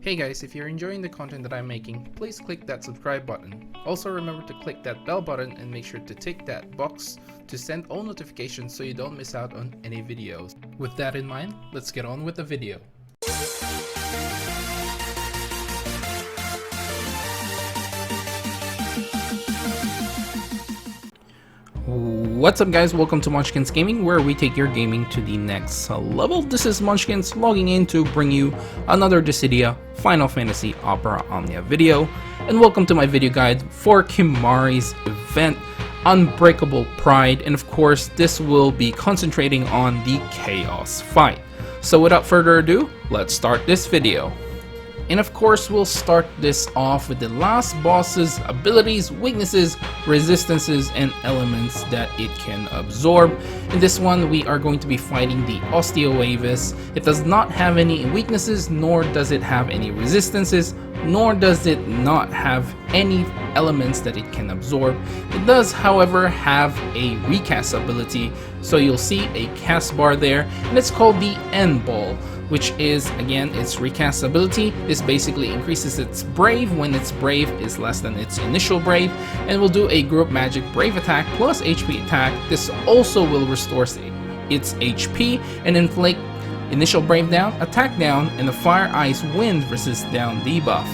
Hey guys, if you're enjoying the content that I'm making, please click that subscribe button. Also remember to click that bell button and make sure to tick that box to send all notifications so you don't miss out on any videos. With that in mind, let's get on with the video. What's up guys, welcome to Monchkinz Gaming, where we take your gaming to the next level. This is Monchkinz logging in to bring you another Dissidia Final Fantasy Opera Omnia video. And welcome to my video guide for Kimahri's event, Unbreakable Pride. And of course, this will be concentrating on the Chaos fight. So without further ado, let's start this video. And of course, we'll start this off with the last boss's abilities, weaknesses, resistances, and elements that it can absorb. In this one, we are going to be fighting the Osteoavis. It does not have any weaknesses, nor does it have any resistances, nor does it not have any elements that it can absorb. It does, however, have a recast ability, so you'll see a cast bar there, and it's called the End Ball, which is, again, its recast ability. This basically increases its brave when its brave is less than its initial brave, and will do a group magic brave attack plus HP attack. This also will restore its HP and inflict initial brave down, attack down, and the fire, ice, wind resist down debuff.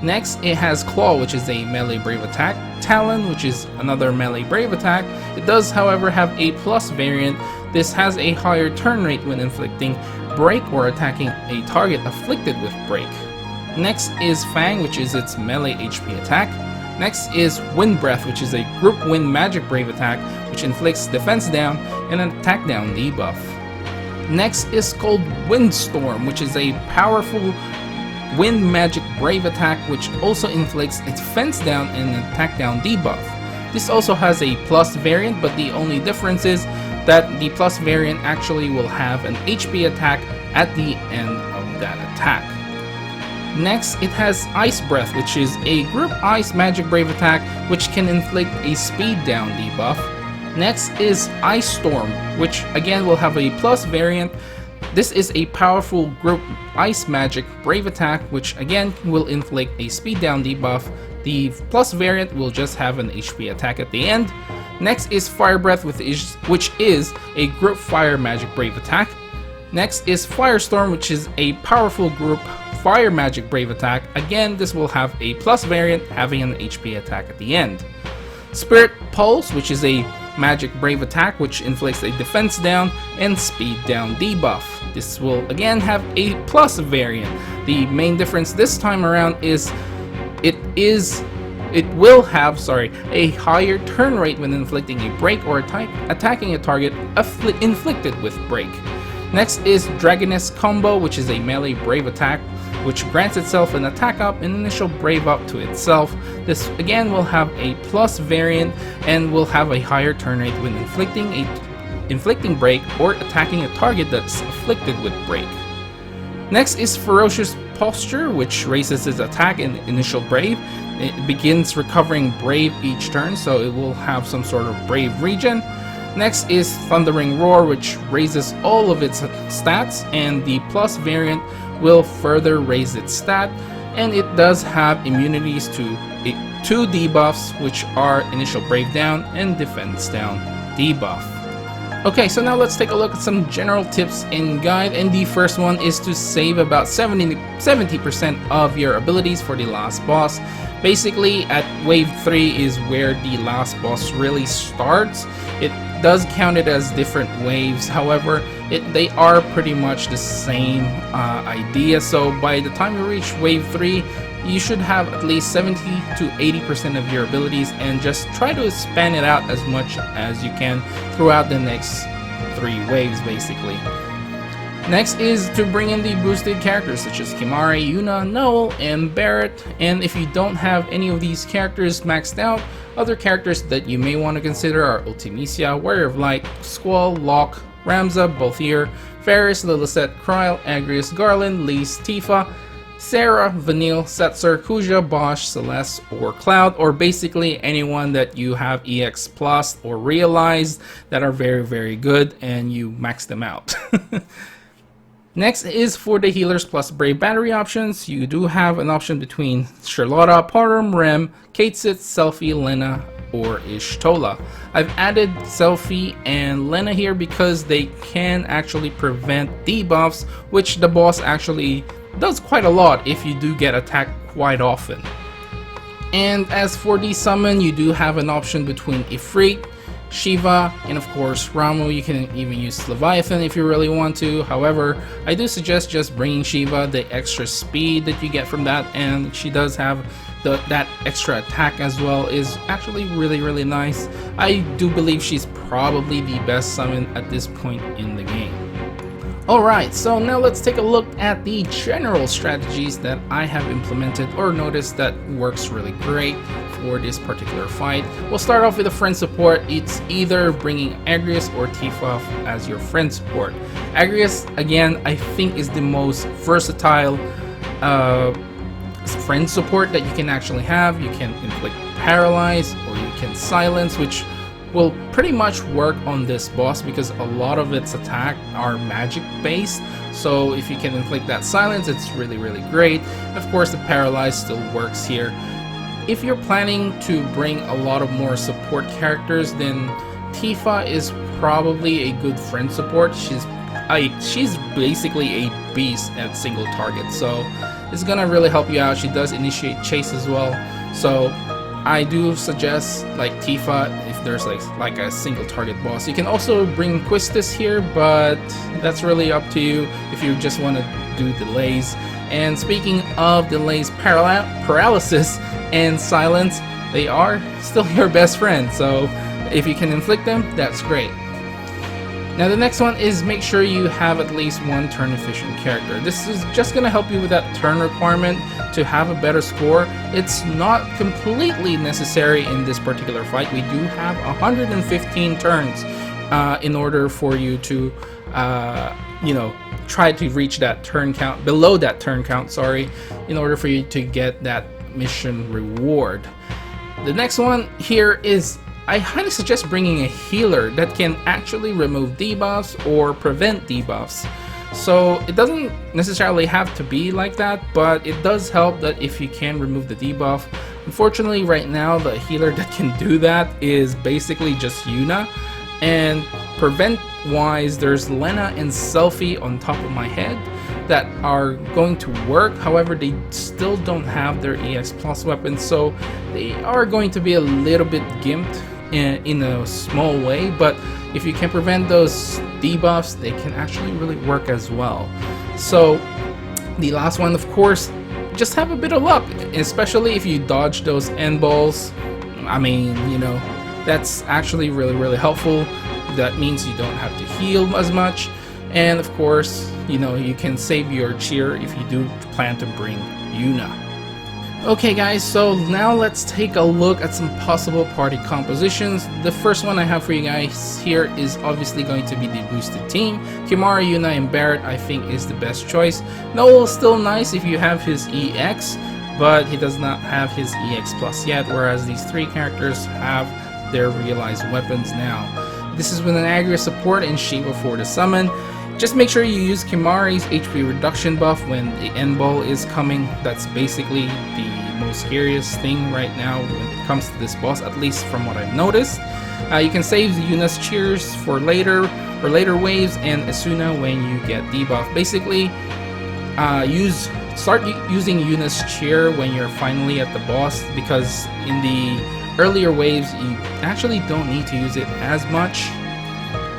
Next, it has Claw, which is a melee brave attack, Talon, which is another melee brave attack. It does, however, have a plus variant. This has a higher turn rate when inflicting break or attacking a target afflicted with break. Next is Fang, which is its melee HP attack. Next is Wind Breath, which is a group wind magic brave attack, which inflicts defense down and an attack down debuff. Next is called Windstorm, which is a powerful wind magic brave attack, which also inflicts its defense down and an attack down debuff. This also has a plus variant, but the only difference is that the plus variant actually will have an HP attack at the end of that attack. Next, it has Ice Breath, which is a group ice magic brave attack, which can inflict a speed down debuff. Next is Ice Storm, which again will have a plus variant. This is a powerful group ice magic brave attack, which again will inflict a speed down debuff. The plus variant will just have an HP attack at the end. Next is Fire Breath, which is a group fire magic brave attack. Next is Firestorm, which is a powerful group fire magic brave attack. Again, this will have a plus variant, having an HP attack at the end. Spirit Pulse, which is a magic brave attack, which inflicts a defense down and speed down debuff. This will again have a plus variant. The main difference this time around is it will have a higher turn rate when inflicting a break or attacking a target inflicted with break. Next is Dragoness Combo, which is a melee brave attack, which grants itself an attack up and initial brave up to itself. This again will have a plus variant and will have a higher turn rate when inflicting break or attacking a target that's afflicted with break. Next is Ferocious Posture, which raises its attack and initial brave. It begins recovering brave each turn, so it will have some sort of brave regen. Next is Thundering Roar, which raises all of its stats, and the plus variant will further raise its stat, and it does have immunities to two debuffs, which are initial brave down and defense down debuff. Okay, so now let's take a look at some general tips and guide, and the first one is to save about 70% of your abilities for the last boss. Basically, at wave 3 is where the last boss really starts. It does count it as different waves, however, they are pretty much the same idea, so by the time you reach wave 3, you should have at least 70 to 80% of your abilities, and just try to span it out as much as you can throughout the next 3 waves basically. Next is to bring in the boosted characters such as Kimahri, Yuna, Noel, and Barrett, and if you don't have any of these characters maxed out, other characters that you may want to consider are Ultimecia, Warrior of Light, Squall, Locke, Ramza, Balthier, Ferris, Lillicet, Kryl, Agrius, Garland, Lise, Tifa, Sarah, Vanille, Setzer, Kuja, Bosch, Celeste, or Cloud, or basically anyone that you have EX Plus or realized that are very, very good and you max them out. Next is for the healers plus brave battery options. You do have an option between Charlotta, Parham, Rem, Katesith, Selfie, Lena, or Ishtola. I've added Selfie and Lena here because they can actually prevent debuffs, which the boss actually does quite a lot if you do get attacked quite often. And as for the summon, you do have an option between Ifrit, Shiva, and of course Ramu. You can even use Leviathan if you really want to. However, I do suggest just bringing Shiva. The extra speed that you get from that, and she does have that extra attack as well, is actually really nice. I do believe she's probably the best summon at this point in the game. Alright, so now let's take a look at the general strategies that I have implemented or noticed that works really great for this particular fight. We'll start off with a friend support. It's either bringing Agrias or Tifa as your friend support. Agrias, again, I think is the most versatile friend support that you can actually have. You can inflict paralyze or you can silence, which will pretty much work on this boss because a lot of its attack are magic based. So if you can inflict that silence, it's really great. Of course, the paralyze still works here. If you're planning to bring a lot of more support characters, then Tifa is probably a good friend support. She's basically a beast at single target, so it's gonna really help you out. She does initiate chase as well, so I do suggest like Tifa if there's like a single target boss. You can also bring Quistis here, but that's really up to you if you just want to do delays. And speaking of delays, paralysis and silence, they are still your best friend, so if you can inflict them, that's great. Now the next one is make sure you have at least one turn efficient character. This is just going to help you with that turn requirement to have a better score. It's not completely necessary in this particular fight. We do have 115 turns in order for you to try to reach that turn count, below that turn count, sorry, in order for you to get that mission reward. The next one here is I highly suggest bringing a healer that can actually remove debuffs or prevent debuffs. So it doesn't necessarily have to be like that, but it does help that if you can remove the debuff. Unfortunately, right now the healer that can do that is basically just Yuna, and prevent wise there's Lena and Selfie on top of my head that are going to work. However, they still don't have their EX plus weapons, so they are going to be a little bit gimped in a small way, but if you can prevent those debuffs, they can actually really work as well. So the last one, of course, just have a bit of luck, especially if you dodge those end balls. I mean, that's actually really helpful. That means you don't have to heal as much, and of course, you can save your cheer if you do plan to bring Yuna. Okay guys, so now let's take a look at some possible party compositions. The first one I have for you guys here is obviously going to be the boosted team. Kimahri, Yuna, and Barret I think is the best choice. Noel is still nice if you have his EX, but he does not have his EX plus yet, whereas these three characters have their realized weapons now. This is with an Agrias support and Shiva for the summon. Just make sure you use Kimahri's HP reduction buff when the end ball is coming. That's basically the most scariest thing right now when it comes to this boss, at least from what I've noticed. You can save Yuna's cheers for later waves, and Asuna when you get debuff. Basically, start using Yuna's cheer when you're finally at the boss, because in the earlier waves you actually don't need to use it as much.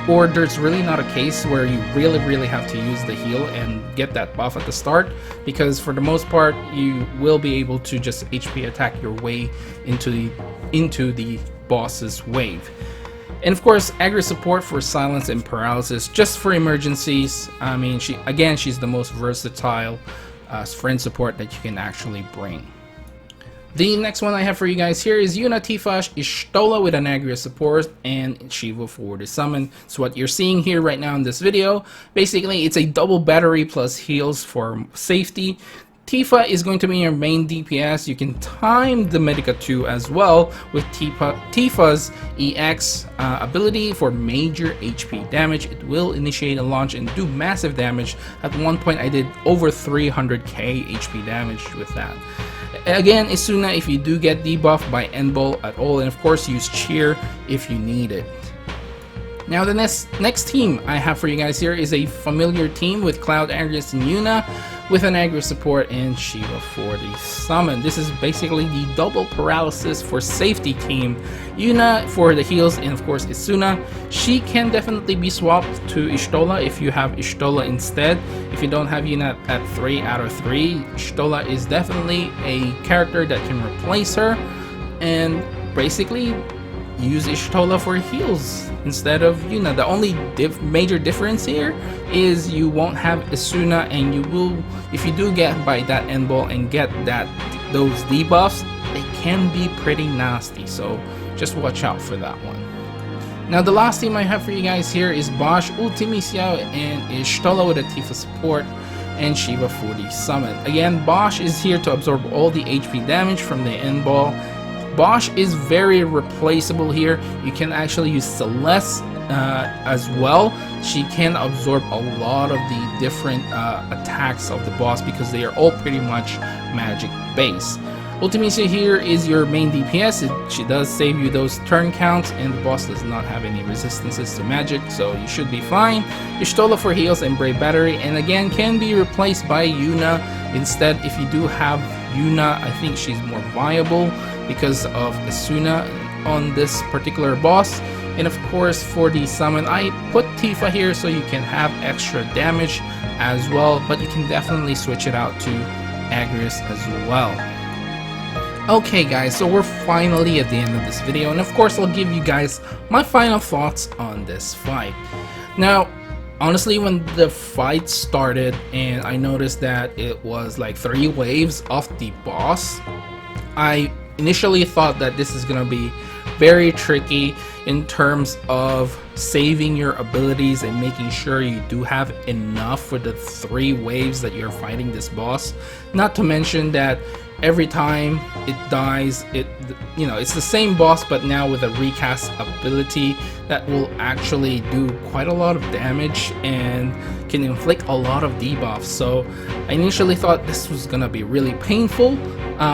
Or there's really not a case where you really have to use the heal and get that buff at the start, because for the most part you will be able to just HP attack your way into the boss's wave. And of course, Agrias support for silence and paralysis just for emergencies. I mean, she's the most versatile friend support that you can actually bring. The next one I have for you guys here is Yuna, Tifa, Ishtola with an Agrias support, and Shiva for the summon. So what you're seeing here right now in this video, basically it's a double battery plus heals for safety. Tifa is going to be your main DPS. You can time the Medica 2 as well with Tifa's EX ability for major HP damage. It will initiate a launch and do massive damage. At one point I did over 300k HP damage with that. Again, Asuna if you do get debuffed by N-Ball at all, and of course use Cheer if you need it. Now the next team I have for you guys here is a familiar team with Cloud, Agrius, and Yuna, with an aggro support and Shiva for the summon. This is basically the double paralysis for safety team. Yuna for the heals, and of course Asuna. She can definitely be swapped to Y'shtola if you have Y'shtola instead. If you don't have Yuna at 3 out of 3, Y'shtola is definitely a character that can replace her, and basically use Y'shtola for heals instead of Yuna. The only major difference here is you won't have Asuna, and you will, if you do get by that N-Ball and get those debuffs, they can be pretty nasty, so just watch out for that one. Now the last team I have for you guys here is Bosch, Ultimecia, and Y'shtola with a Tifa support and Shiva for the summon. Again, Bosch is here to absorb all the HP damage from the N-Ball. Bosch is very replaceable here. You can actually use Celeste as well. She can absorb a lot of the different attacks of the boss because they are all pretty much magic based. Ultimecia here is your main DPS. She does save you those turn counts, and the boss does not have any resistances to magic, so you should be fine. Y'shtola for heals and Brave Battery, and again can be replaced by Yuna instead. If you do have Yuna, I think she's more viable because of Asuna on this particular boss. And of course for the summon I put Tifa here so you can have extra damage as well, but you can definitely switch it out to Agrius as well. Okay guys, so we're finally at the end of this video, and of course I'll give you guys my final thoughts on this fight. Now honestly, when the fight started and I noticed that it was like 3 waves of the boss, I initially thought that this is gonna be very tricky in terms of saving your abilities and making sure you do have enough for the 3 waves that you're fighting this boss. Not to mention that every time it dies, it's the same boss but now with a recast ability that will actually do quite a lot of damage and can inflict a lot of debuffs. So I initially thought this was gonna be really painful.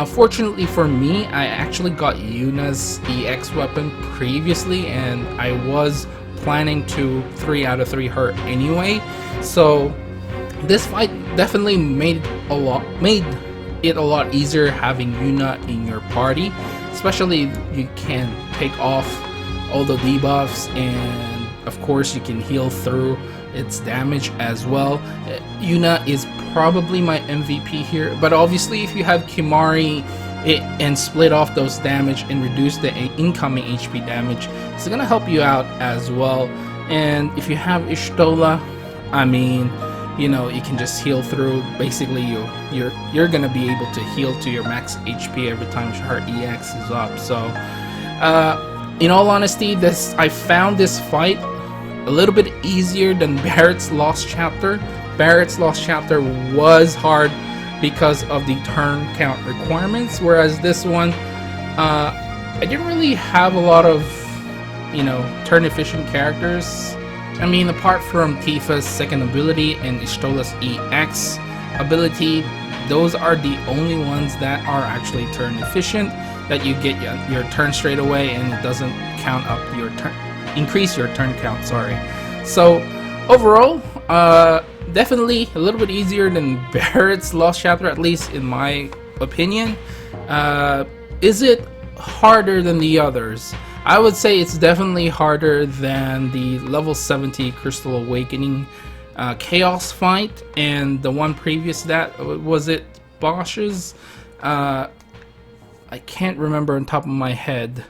Fortunately for me, I actually got Yuna's EX weapon previously, and I was planning to 3 out of 3 her anyway. So this fight definitely made it a lot easier having Yuna in your party, especially you can take off all the debuffs, and of course you can heal through its damage as well. Yuna is probably my MVP here, but obviously if you have Kimahri and split off those damage and reduce the incoming HP damage, it's gonna help you out as well. And if you have Y'shtola, I mean, you can just heal through. Basically you're gonna be able to heal to your max HP every time her EX is up. So in all honesty, I found this fight a little bit easier than Barrett's Lost Chapter. Barrett's Lost Chapter was hard because of the turn count requirements, whereas this one I didn't really have a lot of turn efficient characters. I mean, apart from Tifa's second ability and Y'shtola's EX ability, those are the only ones that are actually turn efficient, that you get your turn straight away and it doesn't count up your turn, increase your turn count, sorry. So overall, definitely a little bit easier than Barrett's Lost Chapter, at least in my opinion. Is it harder than the others? I would say it's definitely harder than the level 70 Crystal Awakening Chaos fight, and the one previous to that, was it Bosch's? I can't remember on top of my head.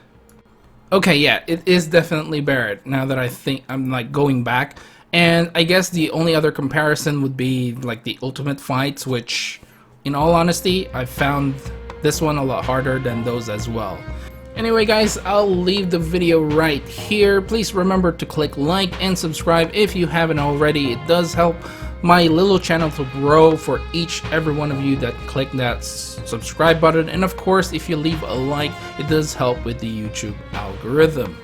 Okay, yeah, it is definitely Barrett, now that I think I'm like going back. And I guess the only other comparison would be like the Ultimate fights, which in all honesty I found this one a lot harder than those as well. Anyway guys, I'll leave the video right here. Please remember to click like and subscribe if you haven't already. It does help my little channel to grow for every one of you that click that subscribe button, and of course if you leave a like, it does help with the YouTube algorithm.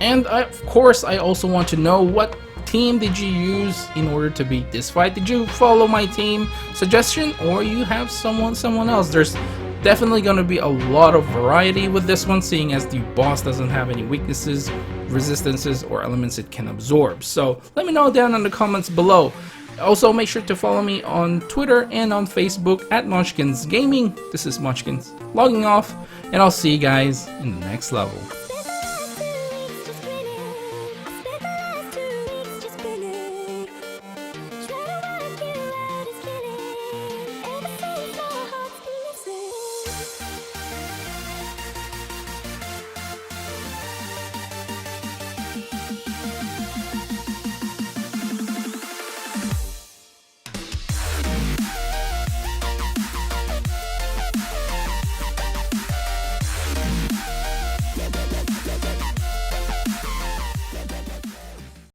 And of course I also want to know, what team did you use in order to beat this fight? Did you follow my team suggestion, or you have someone else? There's definitely going to be a lot of variety with this one, seeing as the boss doesn't have any weaknesses, resistances, or elements it can absorb. So let me know down in the comments below. Also, make sure to follow me on Twitter and on Facebook at Monchkinz Gaming. This is Monchkinz logging off, and I'll see you guys in the next level.